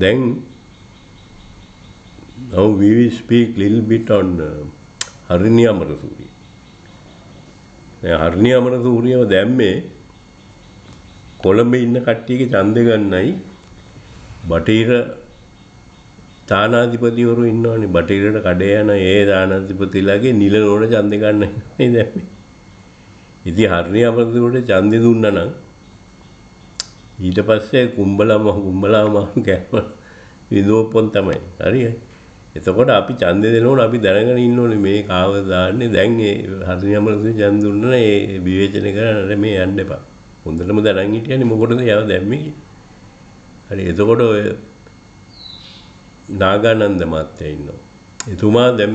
Then now we will speak little bit on Harini Amarasuriya. Harini Amarasuriya දැම්මේ කොළඹ ඉන්න කට්ටියගේ ඡන්දය ගන්නයි බටහිර තානාධිපතිවරු ඉන්නවනේ බටහිරට කඩේ යන ඒ තානාධිපතිලාගේ නිල නෝන ඡන්දය ගන්නයි නේ දැම්මේ. ඉතින් Harini Amarasuriයට ඡන්දය දුන්නා නම් ඊට පස්සේ කුඹලාම කෑම විදෝපොන් තමයි. හරියි. එතකොට අපි ඡන්දය දෙනකොට අපි දැනගෙන ඉන්න ඕනේ මේ කාව දාන්නේ දැන් ඒ Harini Amarasuriya ඡන්ද දුන්නා ඒ විවේචනය කරන්න මේ යන්න එපා. හොඳටම දැනන් හිටියනේ මොකටද යාව දැම්මේ කියලා. හරි එතකොට ඔය නාගානන්ද මහත්තයා ඉන්නවා. එතුමා දැන්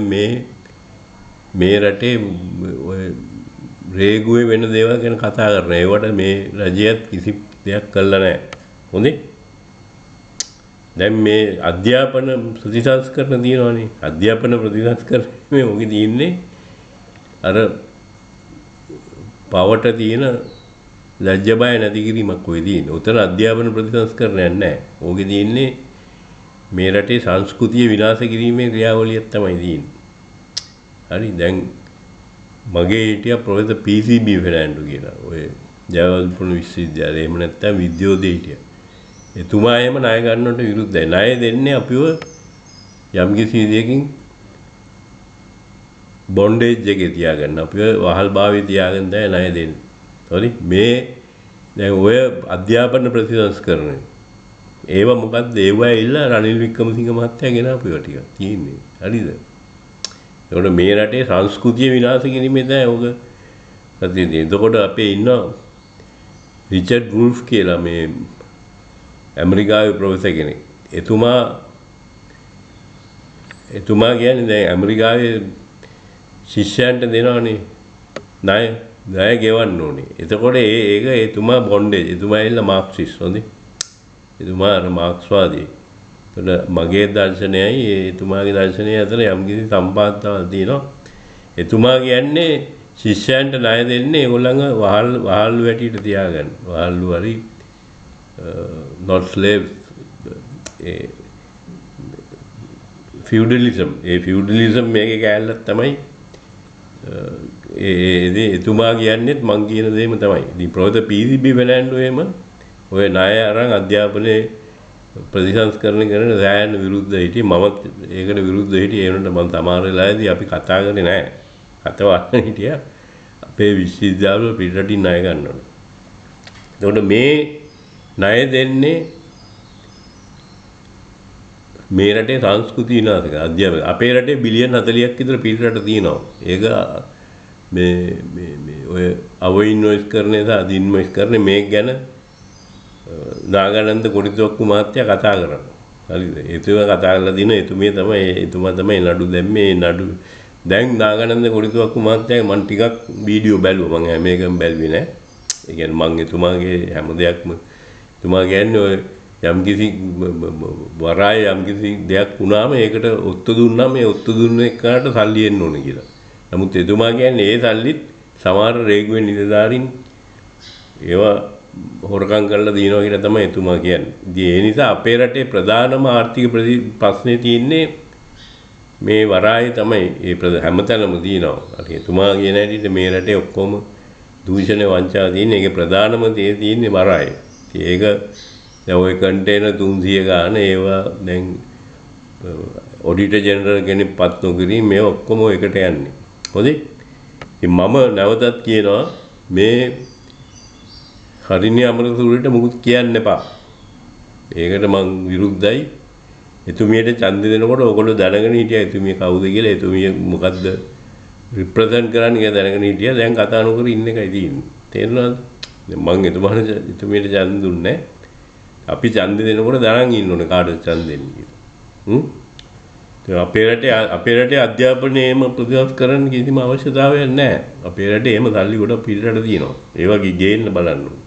මේ රටේ ඔය රේගුවේ වෙන දේවල් ගැන කතා කරනවා. ඒවට මේ රජයත් කිසි දෙයක් කළා නැහැ. හොඳේ. දැන් මේ අධ්‍යාපන ප්‍රතිසංස්කරණ තියෙනවානේ. අධ්‍යාපන ප්‍රතිසංස්කරණ මේ ඔගේ තියෙන්නේ අර පවට තියෙන ලැජ්ජ බය නැති කිරීමක් ඔය තියෙන්නේ. උතන අධ්‍යාපන ප්‍රතිසංස්කරණයක් නැහැ. ඔගේ තියෙන්නේ මේ රටේ සංස්කෘතිය විනාශ කිරීමේ ක්‍රියාවලියක් තමයි තියෙන්නේ. හරි දැන් මගේ හිටියා ප්‍රොෆෙසර් පී.සී.බී. ෆර්නෑන්ඩෝ කියලා. ඔය ජයවර්ධනපුර විශ්වවිද්‍යාලයේ එහෙම නැත්නම් විද්‍යෝදයේ හිටියා. එතුමා එහෙම ණය ගන්නවට විරුද්ධයි. ණය දෙන්නේ අපිව යම්කිසි විදියකින් බොන්ඩේජ් එකේ තියාගන්න. අපිව වහල් භාවයේ තියාගෙන තමයි ණය දෙන්නේ. හරි මේ දැන් ඔය අධ්‍යාපන ප්‍රතිසංස්කරණය ඒව මොකද්ද ඒව ඇවිල්ලා රනිල් වික්‍රමසිංහ මහත්තයා ගෙනාපු ඒවා ටික තියෙන්නේ. හරිද? ඒකට මේ රටේ සංස්කෘතිය විනාශ කිරීමේ දැන් ඔක ප්‍රතිදී. එතකොට අපේ ඉන්න රිචඩ් වුල්ෆ් කියලා මේ ඇමරිකාවේ ප්‍රොෆෙසර් කෙනෙක්. එතුමා කියන්නේ දැන් ඇමරිකාවේ ශිෂ්‍යයන්ට දෙනවනේ ණය ගෙවන්න ඕනේ. එතකොට ඒක එතුමා බොන්ඩේජ්. එතුමා ඇවිල්ලා මාක්සිස්ට් හොඳේ. එතුමා අර මාක්ස්වාදී. එතකොට මගේ දර්ශනයයි එතුමාගේ දර්ශනය අතර යම්කිසි සම්බන්ධතාවයක් තියෙනවා. එතුමා කියන්නේ ශිෂ්‍යයන්ට ණය දෙන්නේ ඒගොල්ලන්ව වහල්ලු වැටියට තියාගන්න. වහල්ලු හරි not slaves feudalism. A feudalism මේකේ කැලලක් තමයි. එතුමා කියන්නේත් මං කියන දේම තමයි. ඉතින් ප්‍රොෆෙසර් පී.සී.බී. ෆර්නෑන්ඩෝ එහෙම ඔය ණය අරන් අධ්‍යාපනයේ ප්‍රතිසංස්කරණය කරන සෑයන විරුද්ධ හිටියේ. මමත් ඒකට විරුද්ධ හිටියේ. ඒ වුණාට මම සමහර වෙලාවෙදී අපි කතා කරේ නැහැ. කතාවන්න හිටියා. අපේ විශ්වවිද්‍යාවල පිටරටින් ණය ගන්නවා. එතකොට මේ ණය දෙන්නේ මේ රටේ සංස්කෘතිය විනාශ කරන අධ්‍යාපනය. අපේ රටේ බිලියන් 40ක් විතර පිටරට තියෙනවා. ඒක මේ ඔය අවොයින්වොයිස් කරන්නේ සහ අදින්වොයිස් කරන්නේ මේක ගැන නාගානන්ද කොටිතොක්කු මහත්තයා කතා කරනවා. හරිද? එතුමා කතා කරලා දින එතුමා තමයි නඩු දැම්මේ. නඩු දැන් නාගානන්ද කොටිතොක්කු මහත්තයාගේ මම ටිකක් වීඩියෝ බැලුවා. මම හැම එකම බැලුවේ නෑ. ඒ කියන්නේ මම එතුමාගේ හැම දෙයක්ම එතුමා කියන්නේ ඔය යම්කිසි වරාය යම්කිසි දෙයක් වුණාම ඒකට ඔත්තු දුන්නාම මේ ඔත්තු දුන්න එක්කනට සල්ලි එන්න ඕන කියලා. නමුත් එතුමා කියන්නේ ඒ සල්ලිත් සමහර රේගුවේ නිලධාරීන් ඒවා හොරකම් කරලා දිනනවා කියලා තමයි එතුමා කියන්නේ. ඉතින් ඒ නිසා අපේ රටේ ප්‍රධානම ආර්ථික ප්‍රශ්නේ තියෙන්නේ මේ වරාය තමයි. ඒ හැමතැනම තියෙනවා. අර එතුමා කියන හැටියට මේ රටේ ඔක්කොම දූෂණ වංචා තියෙන්නේ. ඒකේ ප්‍රධානම දේ තියෙන්නේ වරාය. ඒක දැන් ওই කන්ටේනර් 300 ගාන ඒවා දැන් ඔඩිටර් ජෙනරල් කෙනෙක් පත් නොකිරීම මේ ඔක්කොම එකට යන්නේ. හොඳයි. ඉතින් මම නැවතත් කියනවා මේ Harini Amarasuriයට මුකුත් කියන්න එපා. ඒකට මං විරුද්ධයි. එතුමියට ඡන්ද දෙනකොට ඔයගොල්ලෝ දැනගෙන හිටියා එතුමිය කවුද කියලා. එතුමිය මොකද්ද රිප්‍රසන්ට් කරන්නේ කියලා දැනගෙන හිටියා. දැන් කතා නොකර ඉන්න එකයි තියෙන්නේ. තේරුණාද? මං එතුමියට ඡන්ද දුන්නේ නැහැ. අපි ඡන්ද දෙනකොට දැනන් ඉන්න ඕනේ කාටද ඡන්ද දෙන්නේ කියලා. අපේ රටේ අධ්‍යාපනයේම ප්‍රතිසංස්කරණ කිසිම අවශ්‍යතාවයක් නැහැ. අපේ රටේ එහෙම සල්ලි ගොඩක් පිටරට තියෙනවා. ඒ වගේ ගේන්න බලන්න ඕනේ.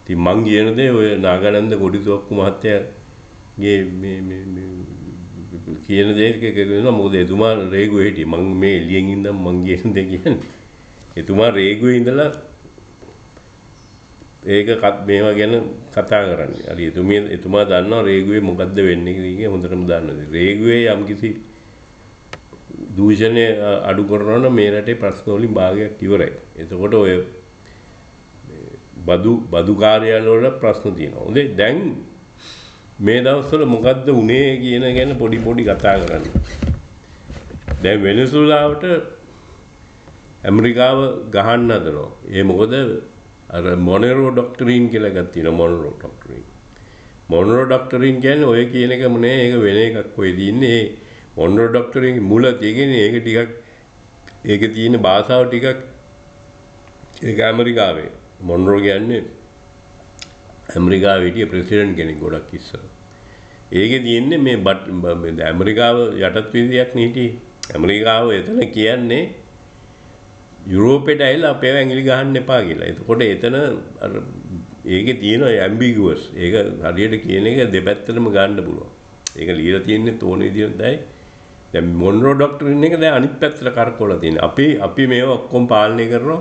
ඉතින් මං කියන දේ ඔය නාගානන්ද කොටිතොක්කු මහත්තයාගේ මේ කියන දේ කියනවා. මොකද එතුමා රේගුවේ හිටියේ. මං මේ එළියෙන් ඉඳන් මං කියන දේ කියන්නේ. එතුමා රේගුවේ ඉඳලා ඒක මේවා ගැන කතා කරන්නේ. හරි එතුමා දන්නවා රේගුවේ මොකද්ද වෙන්නේ කියලා හොඳටම දන්නවා. රේගුවේ යම්කිසි දූෂණය අඩු කරනවා නම් මේ රටේ ප්‍රශ්න වලින් භාගයක් ඉවරයි. එතකොට ඔය බදු කාර්යාලය වල ප්‍රශ්න තියෙනවා. හොඳේ දැන් මේ දවස්වල මොකද්ද උනේ කියන ගැන පොඩි කතා කරන්නේ. දැන් වෙනසුලාවට ඇමරිකාව ගහන්න හදනවා. ඒ මොකද අර මොනරෝ ඩොක්ටරින් කියලා එකක් තියෙනවා. මොනරෝ ඩොක්ටරින්. මොනරෝ ඩොක්ටරින් කියන්නේ ඔය කියන එකම නේ. ඒක වෙන එකක් ඔය දින්නේ. මොනරෝ ඩොක්ටරින් මුල තියෙන්නේ ඒක ටිකක් ඒකේ තියෙන භාෂාව ටිකක් ඒක ඇමරිකාවේ. මොනරෝ කියන්නේ ඇමරිකාවේ හිටිය ප්‍රෙසිඩන්ට් කෙනෙක් ගොඩක් ඉස්සර. ඒකේ තියෙන්නේ මේ ඇමරිකාව යටත් විදියක් නෙහිටි. ඇමරිකාව එතන කියන්නේ යුරෝපෙට ඇවිල්ලා අපේ ඇඟිලි ගහන්න එපා කියලා. එතකොට එතන අර ඒකේ තියෙන ඇම්බිගුවස්. ඒක හරියට කියන එක දෙපැත්තටම ගන්න පුළුවන්. ඒක ලියලා තියෙන්නේ තෝන විදියටයි. දැන් මොනරෝ ඩොක්ටරින් එක දැන් අනිත් පැත්තට කරකවලා තියෙනවා. අපි මේව ඔක්කොම පාලනය කරනවා.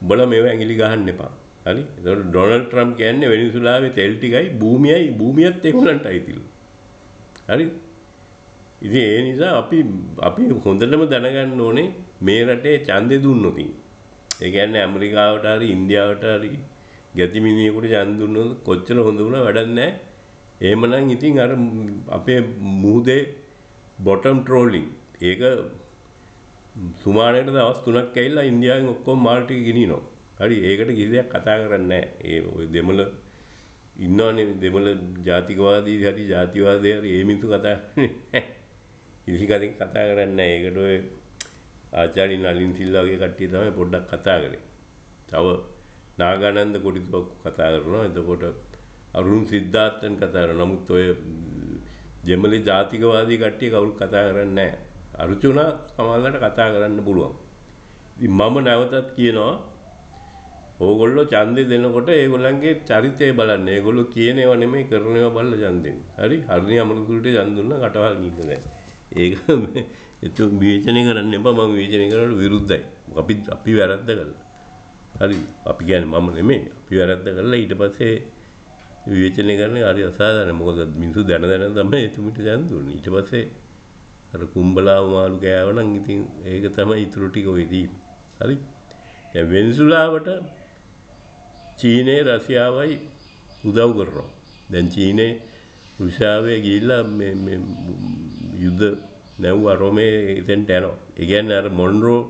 උඹලා මේව ඇඟිලි ගහන්න එපා. හරි? ඒතකොට ඩොනල්ඩ් ට්‍රම්ප් කියන්නේ වෙනිසුලාවේ තෙල් ටිකයි භූමියත් ඒගොල්ලන්ට අයිතිලු. හරි? ඉතින් ඒ නිසා අපි හොඳටම දැනගන්න ඕනේ මේ රටේ ඡන්දෙ දුන්නොත්. ඒ කියන්නේ ඇමරිකාවට හරි ඉන්දියාවට හරි ගැතිමිනියෙකුට ඡන්ද දුන්නොත් කොච්චර හොඳ වුණා වැඩක් නැහැ. එහෙමනම් ඉතින් අර අපේ මුහුදේ බොටම් ට්‍රෝලිං ඒක සුමානකට දවස් 3ක් ඇවිල්ලා ඉන්දියාවෙන් ඔක්කොම මාල් ටික ගෙනියනවා. හරි ඒකට කිසි දෙයක් කතා කරන්නේ නැහැ. ඒ ඔය දෙමළ ඉන්නවනේ දෙමළ ජාතිකවාදී හරි ජාතිවාදී හරි ඒ මිනිස්සු කතා කිසි කෙනෙක් කතා කරන්නේ නැහැ. ඒකට ඔය ආචාර්ය නලින් සිල්වා වගේ කට්ටිය තමයි පොඩ්ඩක් කතා කරේ. තව නාගානන්ද කොටිතුවක්කු කතා කරනවා. එතකොට අරුණ සිද්ධාර්ථන් කතා කරනවා. නමුත් ඔය දෙමළ ජාතිකවාදී කට්ටිය කවුරුත් කතා කරන්නේ නැහැ. අරුචුණා සමහරවිට කතා කරන්න පුළුවන්. ඉතින් මම නැවතත් කියනවා ඕගොල්ලෝ ඡන්දේ දෙනකොට ඒගොල්ලන්ගේ චරිතය බලන්න. ඒගොල්ලෝ කියන ඒවා නෙමෙයි කරන ඒවා බලලා ඡන්ද දෙන්න. හරි? හරිනේ අමරතුලට ඡන්ද දුන්නා කටවල් ගිහින් නැහැ. ඒක විවේචනය කරන්න එපා. මම විවේචනය කරනවට විරුද්ධයි. අපි වැරද්ද කළා. හරි? අපි කියන්නේ මම නෙමෙයි. අපි වැරද්ද කළා ඊට පස්සේ විවේචනය කරන්නේ හරි අසාධාරණයි. මොකද මිනිස්සු දැන තමයි එතුමිට ඡන්ද දුන්නේ. ඊට පස්සේ අර කුඹලාව මාළු කෑවනම් ඉතින් ඒක තමයි ඊටු ටික ඔය තියෙන්නේ. හරි? දැන් වෙනිසුලාවට චීනේ රෂ්‍යාවයි උදව් කරනවා. දැන් චීනේ රුසියාවේ ගිහිල්ලා මේ යුද්ධ නැවුවා රෝමේ එතෙන්ට යනවා. ඒ කියන්නේ අර මොන්රෝ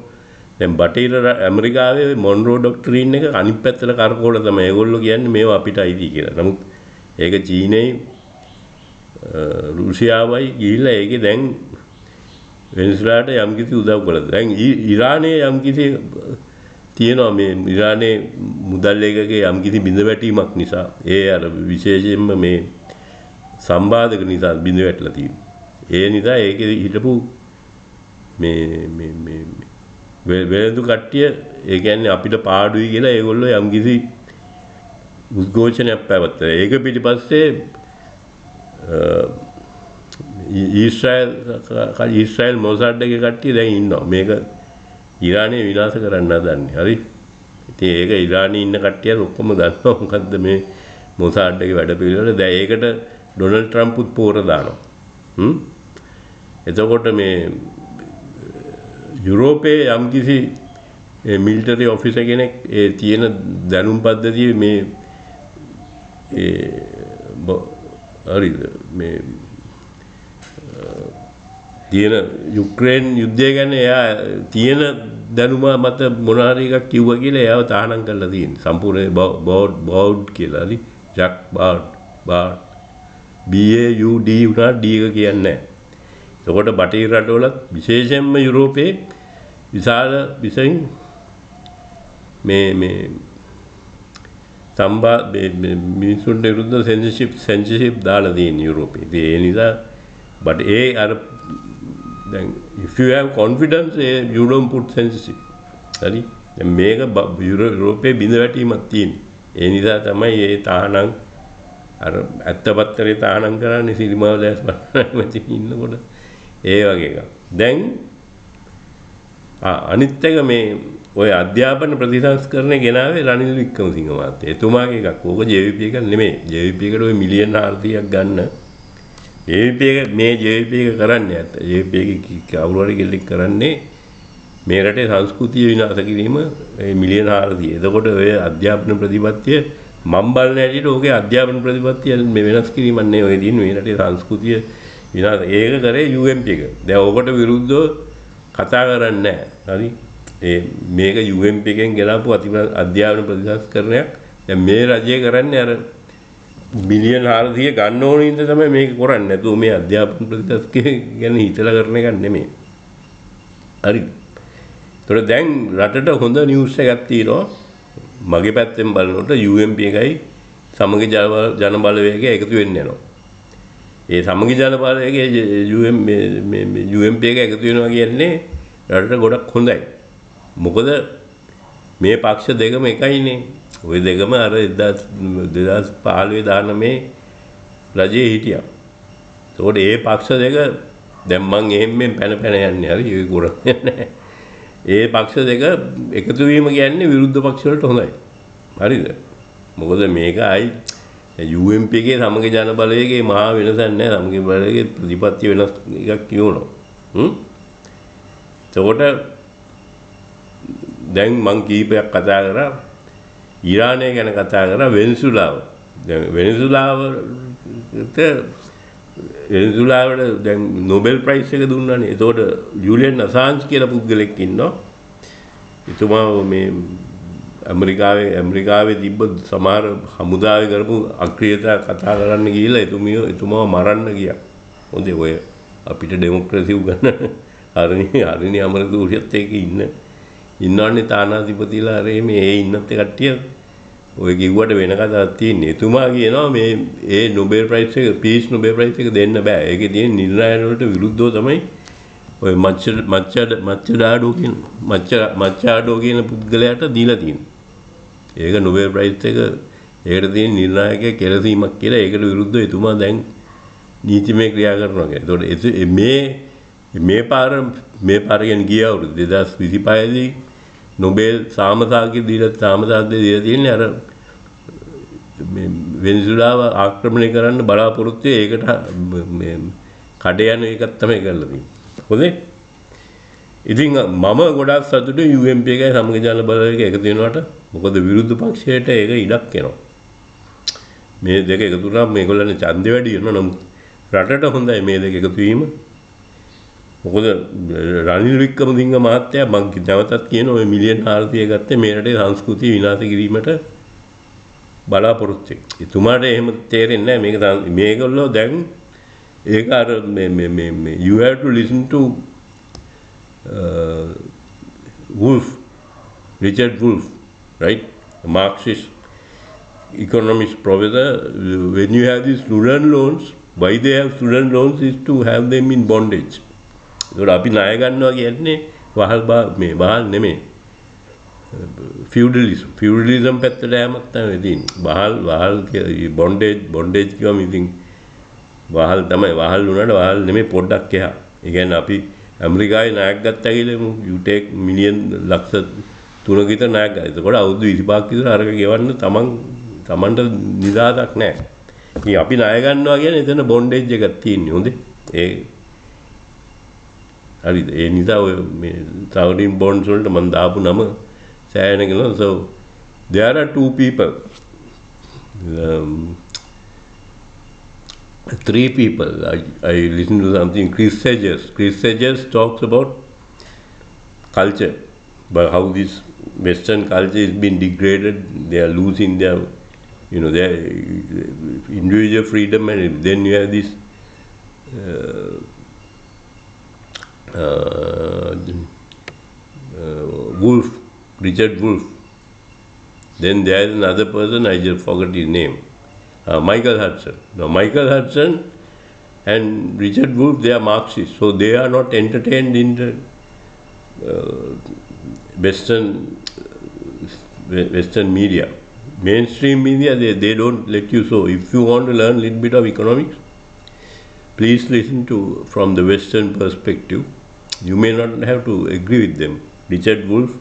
දැන් බටහිර ඇමරිකාවේ මොන්රෝ ඩොක්ටරින් එක අනිත් පැත්තට කරකවලා තමයි ඒගොල්ලෝ කියන්නේ මේවා අපිට අයිති කියලා. නමුත් ඒක චීනේ රුසියාවයි ගිහිල්ලා ඒකේ දැන් වෙනස්ලාට යම්කිසි උදව් කළා. දැන් ඉරානයේ යම්කිසි තියෙනවා මේ ඉරානයේ මුදල් එකකේ යම්කිසි බිඳ වැටීමක් නිසා ඒ අර විශේෂයෙන්ම මේ සම්බාධක නිසා බිඳ වැටලා තියෙනවා. ඒ නිසා ඒකේ හිටපු මේ වෙළඳු කට්ටිය ඒ කියන්නේ අපිට පාඩුයි කියලා ඒගොල්ලෝ යම්කිසි උද්ඝෝෂණයක් පැවැත්තුවා. ඒක පිටිපස්සේ ඊශ්‍රායල් මොසාඩ් එකේ කට්ටිය දැන් ඉන්නවා. මේක ඉරානය විනාශ කරන්න හදන්නේ. හරි? ඉතින් ඒක ඉරානයේ ඉන්න කට්ටිය ඔක්කොම දන්නවා මොකද්ද මේ මොසාඩ් එකේ වැඩ පිළිවෙල. දැන් ඒකට ඩොනල්ඩ් ට්‍රම්ප්ත් පෝර දානවා. එතකොට මේ යුරෝපයේ යම්කිසි මිලිටරි ඔෆිසර් කෙනෙක් ඒ තියෙන දැනුම් පද්ධතිය මේ හරිද මේ තියෙන යුක්‍රේන් යුද්ධය ගැන එයා තියෙන දැනුම මත මොනාරි එකක් කිව්වා කියලා එයාව තහනම් කරලා තියෙනවා. සම්පූර්ණ බෝඩ් කියලා. හරි? ජක් බෝඩ් BAUD උනා D එක කියන්නේ නැහැ. එතකොට බටහිර රටවලත් විශේෂයෙන්ම යුරෝපයේ විශාල විසයින් මේ මිනිසුන්ට විරුද්ධ සෙන්සර්ෂිප් දාලා තියෙන යුරෝපයේ. ඒ නිසා but ඒ අර then if you have confidence you don't put censorship. හරි? දැන් මේක යුරෝපයේ බිඳ වැටීමක් තියෙන. ඒ නිසා තමයි ඒ තහනම් අර ඇත්ත පත්තරේ තහනම් කරන්නේ සිරිමාව දැස් බලන්න ඉන්නකොට ඒ වගේ එකක්. දැන් අනිත් එක මේ ඔය අධ්‍යාපන ප්‍රතිසංස්කරණය ගෙනාවේ රනිල් වික්‍රමසිංහ මහත්තයා. එතුමාගේ එකක්. ඕක JVP එක නෙමෙයි. JVP එකට ඔය මිලියන් 400ක් ගන්න. JVP එක මේ JVP එක කරන්නේ නැත්ත. JVP එක කවුරු හරි කෙල්ලෙක් කරන්නේ මේ රටේ සංස්කෘතිය විනාශ කිරීම මිලියන් 400. එතකොට ඔය අධ්‍යාපන ප්‍රතිපත්තිය මම බලන හැටියට ඕකේ අධ්‍යාපන ප්‍රතිපත්තිය මේ වෙනස් කිරීමක් නෙවෙයි ඔය තියෙන්නේ මේ රටේ සංස්කෘතිය විනාශ. ඒක කරේ UMP එක. දැන් ඕකට විරුද්ධව කතා කරන්නේ නැහැ. හරි. මේක UMP එකෙන් ගෙනාපු අධ්‍යාපන ප්‍රතිසංස්කරණයක්. දැන් මේ රජය කරන්නේ අර මිලියන් 400 ගන්න ඕන ඉඳ තමයි මේක කරන්නේ. නැතුව මේ අධ්‍යාපන ප්‍රතිසංස්කරණය ගැන හිතලා කරන එකක් නෙමෙයි. හරි. ඒතකොට දැන් රටට හොඳ නිවුස් එකක් තියෙනවා. මගේ පැත්තෙන් බලනකොට UMP එකයි සමගි ජන බලවේගය එකතු වෙන්න යනවා. ඒ සමගි ජන බලවේගයේ UMP එක එකතු වෙනවා කියන්නේ රටට ගොඩක් හොඳයි. මොකද මේ පක්ෂ දෙකම එකයිනේ. ওই දෙකම අර 2015 19 රජයේ හිටියා. ඒකෝට ඒ පක්ෂ දෙක දැන් මං එහෙම්මෙන් පැන යන්නේ හරි ඒක කරන්නේ නැහැ. ඒ පක්ෂ දෙක එකතු වීම කියන්නේ විරුද්ධ පක්ෂ වලට හොඳයි. හරිද? මොකද මේක ආයි UMP එකේ සමගි ජන බලවේගයේ මහා වෙනසක් නැහැ. සමගි බලවේගයේ ප්‍රතිපත්ති වෙනස් එකක් කියනවා. ඒකෝට දැන් මං කීපයක් කතා කරා ඊරානය ගැන කතා කරා වෙනසුලාව. දැන් වෙනසුලාවට දැන් නොබෙල් ප්‍රයිස් එක දුන්නානේ. ඒතකොට ජූලියන් අසාන්ජ් කියලා පුද්ගලෙක් ඉන්නවා. එතුමා මේ ඇමරිකාවේ තිබ්බ සමහර හමුදාවේ කරපු අක්‍රියතා කතා කරන්න ගිහිල්ලා එතුමාව මරන්න ගියා. හොඳේ ඔය අපිට ඩෙමොක්‍රසි උගන්න හරිනි අමරදූරියත් ඒක ඉන්නවන්නේ තානාධිපතිලා අර මේ ඉන්නත් කට්ටිය ඔය කිව්වට වෙන කතාවක් තියෙන්නේ. එතුමා කියනවා මේ ඒ නොබෙල් ප්‍රයිස් එක පීස් නොබෙල් ප්‍රයිස් එක දෙන්න බෑ. ඒකේ තියෙන නිර්ණය වලට විරුද්ධව තමයි ඔය මච්චාඩෝ කියන පුද්ගලයාට දීලා තියෙන්නේ. ඒක නොබෙල් ප්‍රයිස් එක ඒකට තියෙන නිර්ණායක කෙලසීමක් කියලා ඒකට විරුද්ධව එතුමා දැන් නීතිමය ක්‍රියා කරනවා කියලා. ඒතකොට මේ පාර කියන්නේ ගිය අවුරුදු 2025 දී නොබෙල් සාමසාග්‍ය දීලා තියෙන්නේ අර මේ වෙනසුලාව ආක්‍රමණය කරන්න බලාපොරොත්තු ඒකට මේ කඩ යන එකක් තමයි කරලා තියෙන්නේ. හොඳේ. ඉතින් මම ගොඩාක් සතුටුයි UMP එකයි සමගි ජන බලවේගය එකතු වෙනවට. මොකද විරුද්ධ පක්ෂයට ඒක ඉඩක් එනවා. මේ දෙක එකතු වුණාම මේගොල්ලන්ගේ ඡන්දෙ වැඩි වෙනවා. නමුත් රටට හොඳයි මේ දෙක එකතු වීම. මොකද රනිල් වික්‍රමසිංහ මහත්තයා මං නැවතත් කියන ඔය මිලියන් 400 ගත්තේ මේ රටේ සංස්කෘතිය විනාශ කිරීමට බලාපොරොත්තු වෙයි. එතුමාට එහෙම තේරෙන්නේ නැහැ මේගොල්ලෝ දැන් ඒක අර මේ you have to listen to Richard Wolff, right? A Marxist economist professor. When you have these student loans, why they have student loans is to have them in bondage. ඒකට අපි ණය ගන්නවා කියන්නේ වහල් නෙමෙයි. ෆියුඩලිසම් පැත්තට යෑමක් තමයි තියෙන්නේ. වහල් බොන්ඩේජ් කියවම ඉතින් වහල් තමයි. වහල් වුණාට වහල් නෙමෙයි පොඩ්ඩක් එහා. ඒ කියන්නේ අපි ඇමරිකාවේ ණයක් ගත්තා කියලා you take මිලියන් ලක්ෂ 3ක විතර ණයක් ගත්තා. ඒකෝට අවුරුදු 25ක් විතර අරක ගෙවන්න තමන්ට නිදාසක් නැහැ. ඉතින් අපි ණය ගන්නවා කියන්නේ එතන බොන්ඩේජ් එකක් තියෙන්නේ. හොඳේ. හරිද? ඒ නිසා ඔය මේ sovereign bonds වලට මම දාපු නම සෑහෙන කියලා. So there are two people, 3 people. I listened to something. Chris Hedges talks about culture, but how this Western culture is being degraded. They are losing their their individual freedom, and then you have this Richard Wolff. Then there is another person, I just forgot his name, Michael Hudson. Now Michael Hudson and Richard Wolff, they are Marxists, so they are not entertained in the Western media. Mainstream media, they don't let you. So if you want to learn a little bit of economics, please listen to from the Western perspective. You may not have to agree with them. Richard Wolff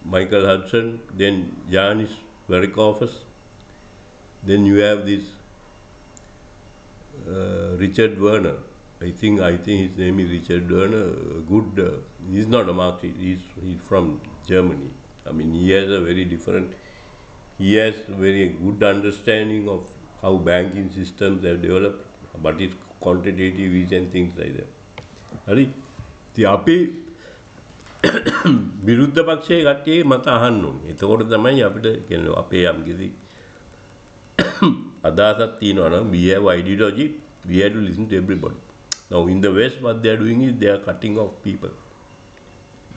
Michael Hudson, then Janis Verikoffers, then you have this Richard Werner. I think his name is Richard Werner. Good. He's not a Marxist. He's from Germany. I mean, he has a very different. He has very good understanding of how banking systems have developed, but it's quantitative and things like that. හරි. ඉතින් අපි විරුද්ධ පක්ෂයේ කට්ටිය මත අහන්න ඕනේ. එතකොට තමයි අපිට කියන්නේ අපේ යම් කිසි අදහසක් තියෙනවා නම් we have ideology, we have to listen to everybody. Now in the West, what they are doing is they are cutting off people.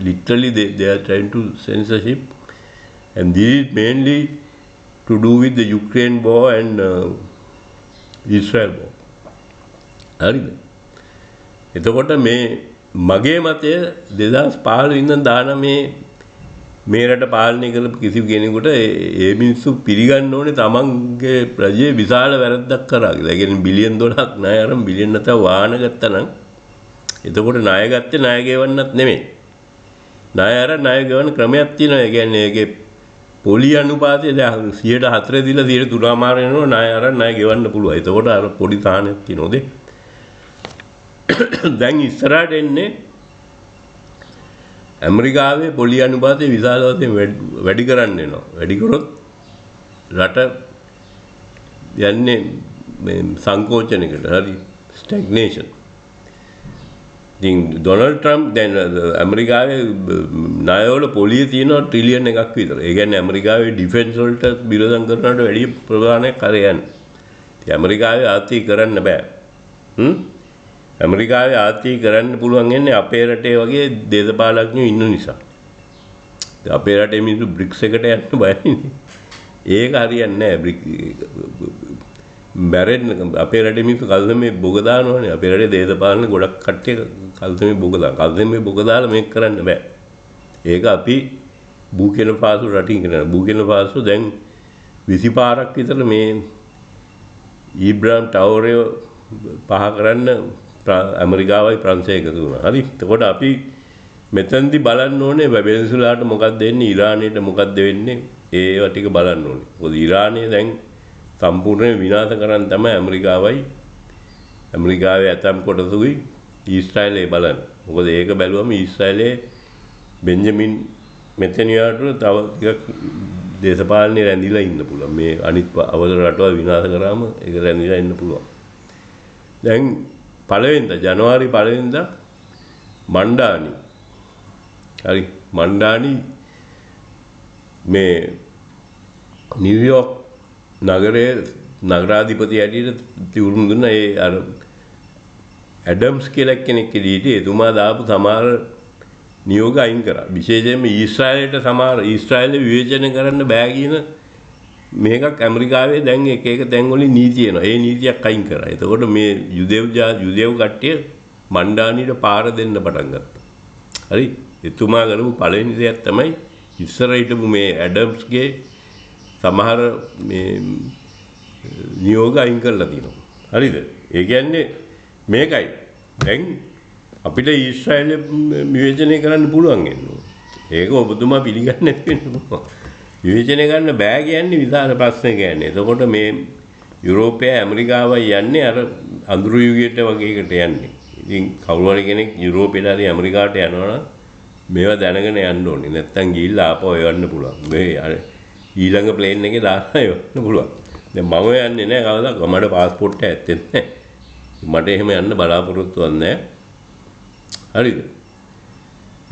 Literally, they are trying to censorship, and this is mainly to do with the Ukraine war and Israel war. හරිද? එතකොට මේ මගේ මතය 2015 ඉඳන් 19 මේ රට පාලනය කරපු කිසි කෙනෙකුට ඒ මිනිස්සු පිළිගන්න ඕනේ තමන්ගේ ප්‍රජේ විශාල වැරද්දක් කරා කියලා. ඒ කියන්නේ බිලියන් 12ක් ණය අරන් බිලියන් 7ක් වාහන ගත්තා නම් එතකොට ණය ගත්තේ ණය ගෙවන්නත් නෙමෙයි. ණය අරන් ණය ගෙවන්න ක්‍රමයක් තියෙනවා. ඒ කියන්නේ ඒකේ පොලි අනුපාතය 104 දීලා 3.5 වෙනවා ණය අරන් ණය ගෙවන්න පුළුවන්. එතකොට අර පොඩි තාහනයක් තියෙනවද? දැන් ඉස්සරහට එන්නේ ඇමරිකාවේ පොලි අනුපාතය විශාල වශයෙන් වැඩි කරන්න වෙනවා. වැඩි කරොත් රට යන්නේ මේ සංකෝචනයකට. හරි ස්ටැග්නේෂන්. ඉතින් ඩොනල්ඩ් ට්‍රම්ප් දැන් ඇමරිකාවේ ණයවල පොලිය තියෙනවා ට්‍රිලියන් එකක් විතර. ඒ කියන්නේ ඇමරිකාවේ ඩිෆෙන්ස් වලට විරෝධම් කරනවට වැඩි ප්‍රමාණයක් කරේ යන්නේ. ඉතින් ඇමරිකාවේ ආර්ථික කරන්න බෑ. ඇමරිකාවේ ආර්ථික කරන්න පුළුවන් වෙන්නේ අපේ රටේ වගේ දේශපාලඥයෝ ඉන්න නිසා. අපේ රටේ මිනිස්සු බ්‍රික්ස් එකට යන්න බයයි. ඒක හරියන්නේ නැහැ. අපේ රටේ මිනිස්සු කල්දමේ බොග දානවනේ. අපේ රටේ දේශපාලන ගොඩක් කට්ටිය කල්දමේ බොග දාන. කල්දමේ බොග දාලා මේක කරන්න බෑ. ඒක අපි බුකින ෆාසෝ රටින් කරන. බුකින ෆාසෝ දැන් 20 පාරක් විතර මේ ඊබ්‍රාම් ටවරේ පහ කරන්න ඇමරිකාවයි ප්‍රංශය එකතු වුණා. හරි. එතකොට අපි මෙතනදී බලන්න ඕනේ වෙනෙසුලාට මොකක්ද වෙන්නේ, ඉරානයට මොකක්ද වෙන්නේ, ඒවා ටික බලන්න ඕනේ. මොකද ඉරානය දැන් සම්පූර්ණයෙන් විනාශ කරන්න තමයි ඇමරිකාවේ ඇතම් කොටසුයි ඊශ්‍රායලේ බලන්නේ. මොකද ඒක බැලුවම ඊශ්‍රායලේ බෙන්ජමින් නෙතන්යාහුට තව ටිකක් දේශපාලනේ රැඳිලා ඉන්න පුළුවන්. මේ අනිත් අවල රටවල් විනාශ කරාම ඒක රැඳිලා ඉන්න පුළුවන්. දැන් පළවෙනිදා ජනවාරි පළවෙනිදා මණ්ඩානි හරි මණ්ඩානි මේ නිව්යෝක් නගරයේ නගරාධිපති හැටියට තිවුරුම් දුන්නා. ඒ අර ඇඩම්ස් කියලා කෙනෙක් ඉදිරියේ එතුමා දාපු සමහර නියෝග අයින් කරා. විශේෂයෙන්ම ඊශ්‍රායලයට සමහර ඊශ්‍රායලෙ විවේචනය කරන්න බෑ කියන මේකක් ඇමරිකාවේ දැන් එක තැන් වලින් නීති එනවා. ඒ නීතියක් අයින් කරා. එතකොට මේ යුදෙව් කට්ටිය මණ්ඩානියට පාර දෙන්න පටන් ගත්තා. හරි. එතුමා කරපු පළවෙනි දෙයක් තමයි ඉස්සර හිටපු මේ ඇඩම්ස්ගේ සමහර මේ නියෝග අයින් කරලා තියෙනවා. හරිද? ඒ කියන්නේ මේකයි. දැන් අපිට ඊශ්‍රායලෙ විවේචනය කරන්න පුළුවන් වෙනවා. ඒක ඔබතුමා පිළිගන්නේ නැති වෙන්න පුළුවන්. විවේචනය කරන්න බෑ කියන්නේ විශාල ප්‍රශ්න කියන්නේ. එතකොට මේ යුරෝපය ඇමරිකාවයි යන්නේ අර අඳුරු යුගයට වගේ එකට යන්නේ. ඉතින් කවුරු හරි කෙනෙක් යුරෝපයට හරි ඇමරිකාවට යනවා නම් මේවා දැනගෙන යන්න ඕනේ. නැත්තම් ගිහිල්ලා ආපහු යවන්න පුළුවන්. මේ ඊළඟ ප්ලේන් එකේ දාලා යවන්න පුළුවන්. දැන් මම යන්නේ නැහැ කවදාවත්. මට પાස්පෝර්ට් එක ඇත්තේ නැහැ. මට එහෙම යන්න බලාපොරොත්තුවක් නැහැ. හරිද?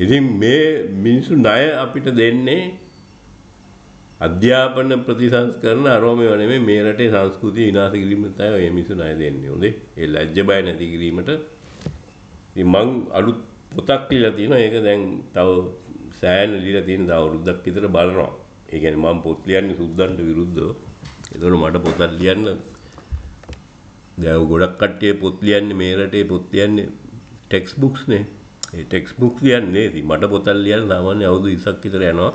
ඉතින් මේ මිනිස්සු ණය අපිට දෙන්නේ අධ්‍යාපන ප්‍රතිසංස්කරණ අරෝමේ නෙමෙයි මේ රටේ සංස්කෘතිය විනාශ කිරීමට තමයි මේ මිනිස්සු ණය දෙන්නේ. හොඳේ. ඒ ලැජ්ජ බය නැති කිරීමට. ඉතින් මං අලුත් පොතක් ලියලා තියෙනවා. ඒක දැන් තව සෑහෙන ලියලා තියෙන තව අවුරුද්දක් විතර බලනවා. ඒ කියන්නේ මම පොත් ලියන්නේ සුද්දන්ට විරුද්ධව. ඒතකොට මට පොතක් ලියන්න දැන් ගොඩක් කට්ටිය පොත් ලියන්නේ මේ රටේ පොත් ලියන්නේ ටෙක්ස්ට් බුක්ස් නේ. ඒ ටෙක්ස්ට් බුක්ස් ලියන්නේ ඉතින් මට පොතක් ලියන්න සාමාන්‍ය අවුරුදු 20ක් විතර යනවා.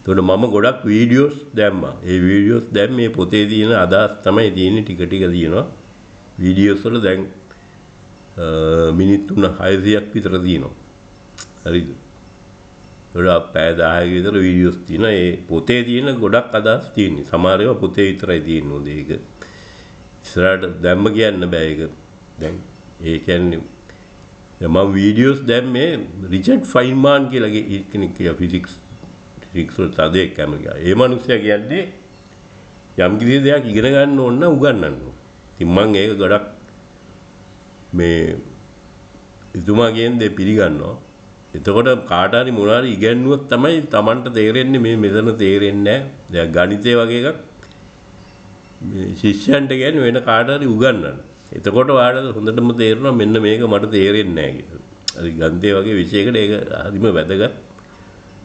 ඒතකොට මම ගොඩක් වීඩියෝස් දැම්මා. ඒ වීඩියෝස් දැන් මේ පොතේ තියෙන අදහස් තමයි තියෙන්නේ ටික තියෙනවා. වීඩියෝස් වල දැන් මිනිත්තු 600ක් විතර තියෙනවා. හරිද? ඒකට පැය 10ක විතර වීඩියෝස් තියෙනවා. ඒ පොතේ තියෙන ගොඩක් අදහස් තියෙනවා. සමහර ඒවා පොතේ විතරයි තියෙන්නේ. ඒක ඉස්සරහට දැම්ම කියන්න බෑ ඒක. දැන් ඒ කියන්නේ මම වීඩියෝස් දැම්මේ රිචඩ් ෆයින්මාන් කියලා කෙනෙක් කියලා ෆිසික්ස් වල තදෙක් කැමතියි. ඒ මිනිස්සයා කියන්නේ යම් කිසි දෙයක් ඉගෙන ගන්න ඕන නම් උගන්වන්න. ඉතින් මම ඒක ගොඩක් මේ එතුමා කියන්නේ පිළිගන්නවා. එතකොට කාට හරි මොනවා හරි ඉගෙනුවොත් තමයි Tamanට තේරෙන්නේ මේ මෙතන තේරෙන්නේ නැහැ. දැන් ගණිතය වගේ එකක් මේ ශිෂ්‍යයන්ට කියන්නේ වෙන කාට හරි උගන්වන්න. එතකොට ඔයාලට හොඳටම තේරෙනවා මෙන්න මේක මට තේරෙන්නේ නැහැ කියලා. හරි ගණිතය වගේ විෂයකට ඒක හරිම වැදගත්.